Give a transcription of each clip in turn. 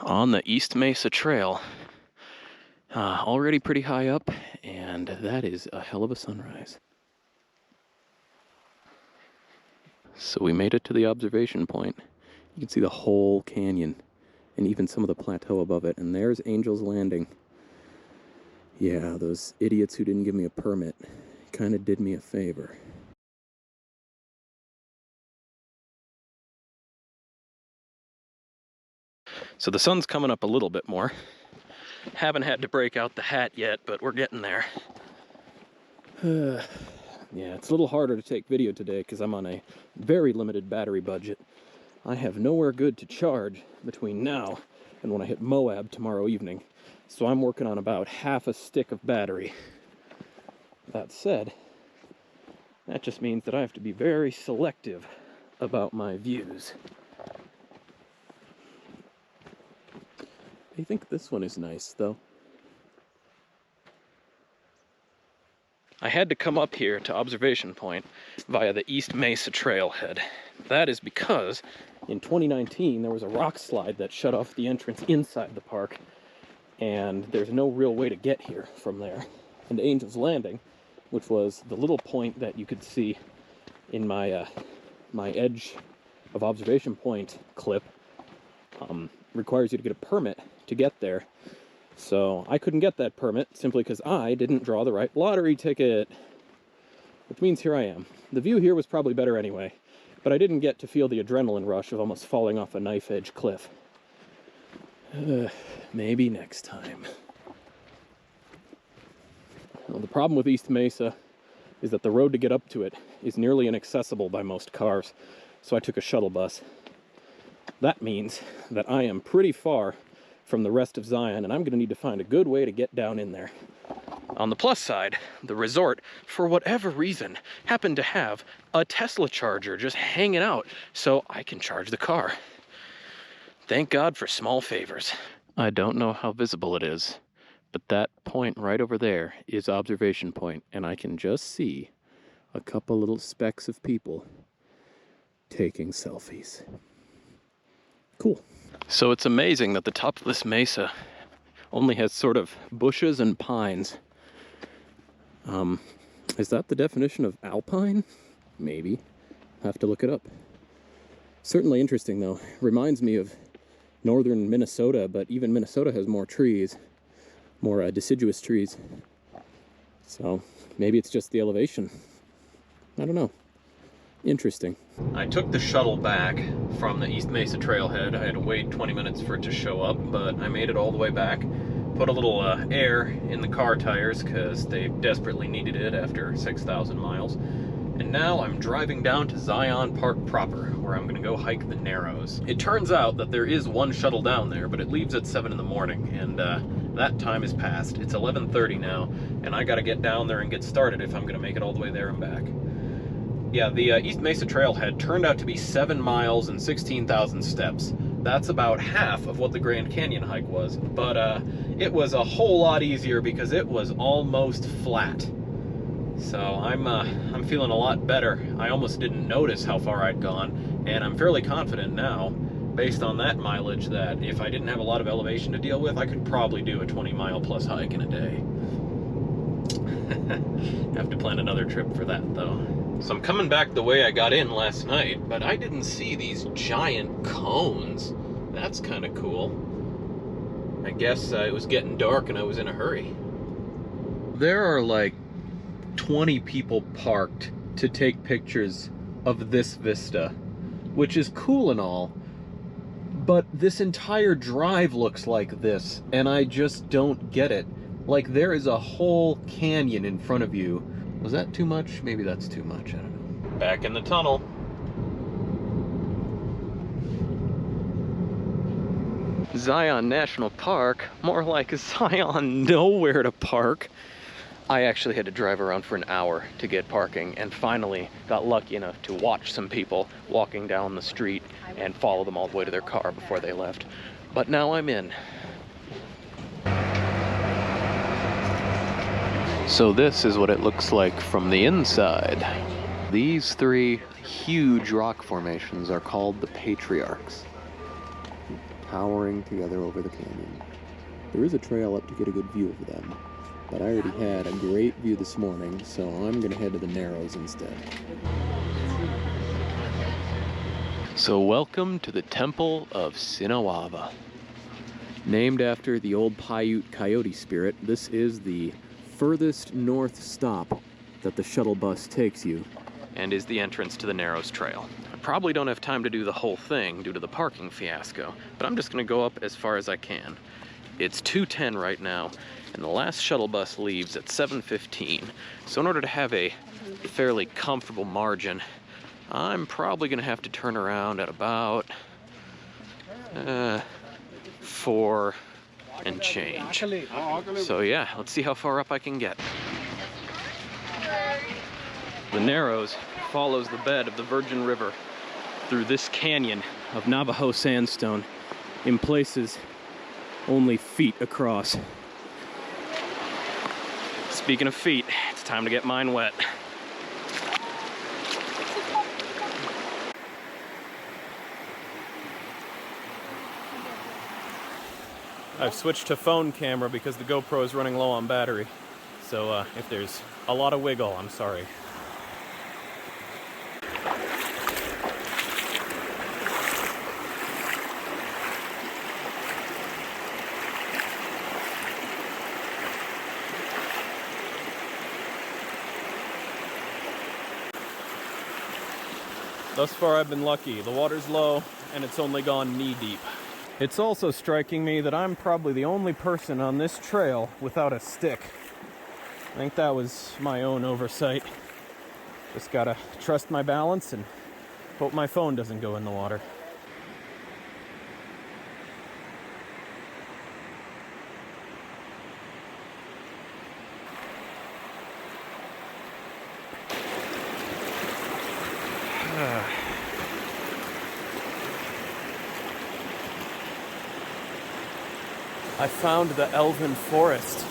on the East Mesa Trail. Already pretty high up, and that is a hell of a sunrise. So we made it to the observation point. You can see the whole canyon, and even some of the plateau above it, and there's Angel's Landing. Yeah, those idiots who didn't give me a permit kind of did me a favor. So the sun's coming up a little bit more. Haven't had to break out the hat yet, but we're getting there. Yeah, it's a little harder to take video today because I'm on a very limited battery budget. I have nowhere good to charge between now and when I hit Moab tomorrow evening. So I'm working on about half a stick of battery. That said, that just means that I have to be very selective about my views. I think this one is nice, though. I had to come up here to Observation Point via the East Mesa Trailhead. That is because in 2019 there was a rock slide that shut off the entrance inside the park, and there's no real way to get here from there. And Angel's Landing, which was the little point that you could see in my my edge of Observation Point clip, requires you to get a permit to get there. So I couldn't get that permit simply because I didn't draw the right lottery ticket. Which means here I am. The view here was probably better anyway, but I didn't get to feel the adrenaline rush of almost falling off a knife-edge cliff. Maybe next time. Well, the problem with East Mesa is that the road to get up to it is nearly inaccessible by most cars, so I took a shuttle bus. That means that I am pretty far from the rest of Zion, and I'm going to need to find a good way to get down in there. On the plus side, the resort, for whatever reason, happened to have a Tesla charger just hanging out so I can charge the car. Thank God for small favors. I don't know how visible it is, but that point right over there is Observation Point, and I can just see a couple little specks of people taking selfies. Cool. So it's amazing that the top of this mesa only has sort of bushes and pines. Is that the definition of alpine? Maybe. Have to look it up. Certainly interesting though. Reminds me of northern Minnesota, but even Minnesota has more trees, more deciduous trees. So maybe it's just the elevation. I don't know. Interesting. I took the shuttle back from the East Mesa Trailhead. I had to wait 20 minutes for it to show up, but I made it all the way back. Put a little air in the car tires because they desperately needed it after 6,000 miles. And now I'm driving down to Zion Park proper, where I'm going to go hike the Narrows. It turns out that there is one shuttle down there, but it leaves at 7 in the morning, and that time is past. It's 11:30 now, and I got to get down there and get started if I'm going to make it all the way there and back. Yeah, the East Mesa Trailhead turned out to be 7 miles and 16,000 steps. That's about half of what the Grand Canyon hike was, but it was a whole lot easier because it was almost flat. So I'm feeling a lot better. I almost didn't notice how far I'd gone, and I'm fairly confident now, based on that mileage, that if I didn't have a lot of elevation to deal with, I could probably do a 20-mile plus hike in a day. Have to plan another trip for that, though. So I'm coming back the way I got in last night, but I didn't see these giant cones. That's kind of cool. I guess it was getting dark and I was in a hurry. There are like 20 people parked to take pictures of this vista, which is cool and all, but this entire drive looks like this, and I just don't get it. Like, there is a whole canyon in front of you. Was that too much? Maybe that's too much, I don't know. Back in the tunnel. Zion National Park, more like Zion nowhere to park. I actually had to drive around for an hour to get parking, and finally got lucky enough to watch some people walking down the street and follow them all the way to their car before they left. But now I'm in. So this is what it looks like from the inside. These three huge rock formations are called the Patriarchs. towering together over the canyon. There is a trail up to get a good view of them, but I already had a great view this morning, so I'm gonna head to the Narrows instead. So welcome to the Temple of Sinawava. Named after the old Paiute coyote spirit, this is the furthest north stop that the shuttle bus takes you, and is the entrance to the Narrows Trail. I probably don't have time to do the whole thing due to the parking fiasco, but I'm just gonna go up as far as I can. It's 2:10 right now, and the last shuttle bus leaves at 7:15. So in order to have a fairly comfortable margin, I'm probably gonna have to turn around at about 4 and change. So yeah, let's see how far up I can get. The Narrows follows the bed of the Virgin River through this canyon of Navajo sandstone, in places only feet across. Speaking of feet, it's time to get mine wet. I've switched to phone camera because the GoPro is running low on battery. So if there's a lot of wiggle, I'm sorry. Thus far I've been lucky. The water's low and it's only gone knee deep. It's also striking me that I'm probably the only person on this trail without a stick. I think that was my own oversight. Just gotta trust my balance and hope my phone doesn't go in the water. I found the Elven Forest.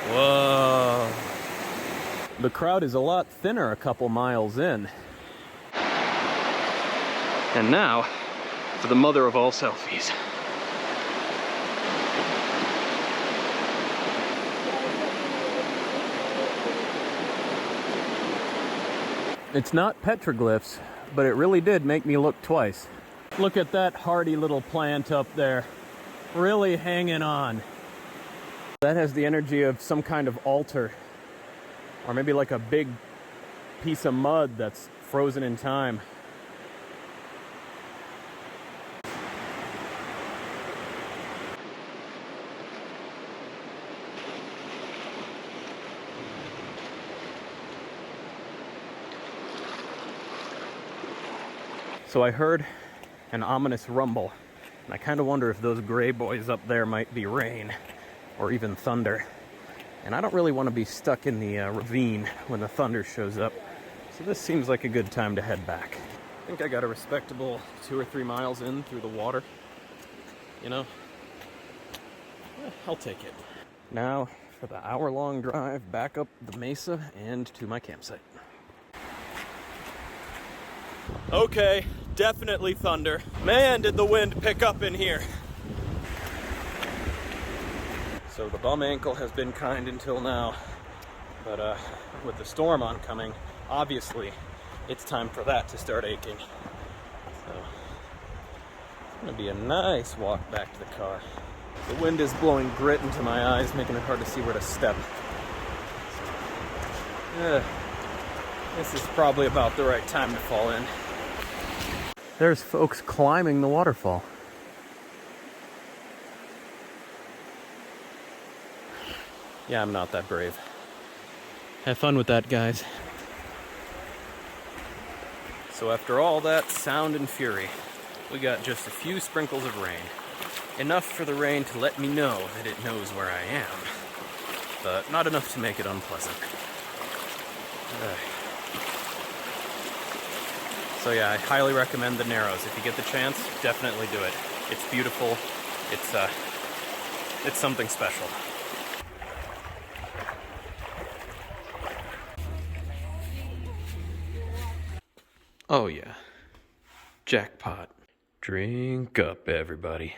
Whoa. The crowd is a lot thinner a couple miles in. And now, for the mother of all selfies. It's not petroglyphs, but it really did make me look twice. Look at that hardy little plant up there. Really hanging on. That has the energy of some kind of altar, or maybe like a big piece of mud that's frozen in time. So I heard an ominous rumble. And I kind of wonder if those gray boys up there might be rain, or even thunder. And I don't really want to be stuck in the ravine when the thunder shows up. So this seems like a good time to head back. I think I got a respectable 2 or 3 miles in through the water. You know, I'll take it. Now for the hour-long drive back up the Mesa and to my campsite. Okay. Definitely thunder. Man, did the wind pick up in here. So the bum ankle has been kind until now, but with the storm oncoming, obviously it's time for that to start aching. So it's gonna be a nice walk back to the car. The wind is blowing grit into my eyes, making it hard to see where to step. This is probably about the right time to fall in. There's folks climbing the waterfall. Yeah, I'm not that brave. Have fun with that, guys. So after all that sound and fury, we got just a few sprinkles of rain. Enough for the rain to let me know that it knows where I am, but not enough to make it unpleasant. So yeah, I highly recommend the Narrows. If you get the chance, definitely do it. It's beautiful. It's something special. Oh yeah, jackpot. Drink up, everybody.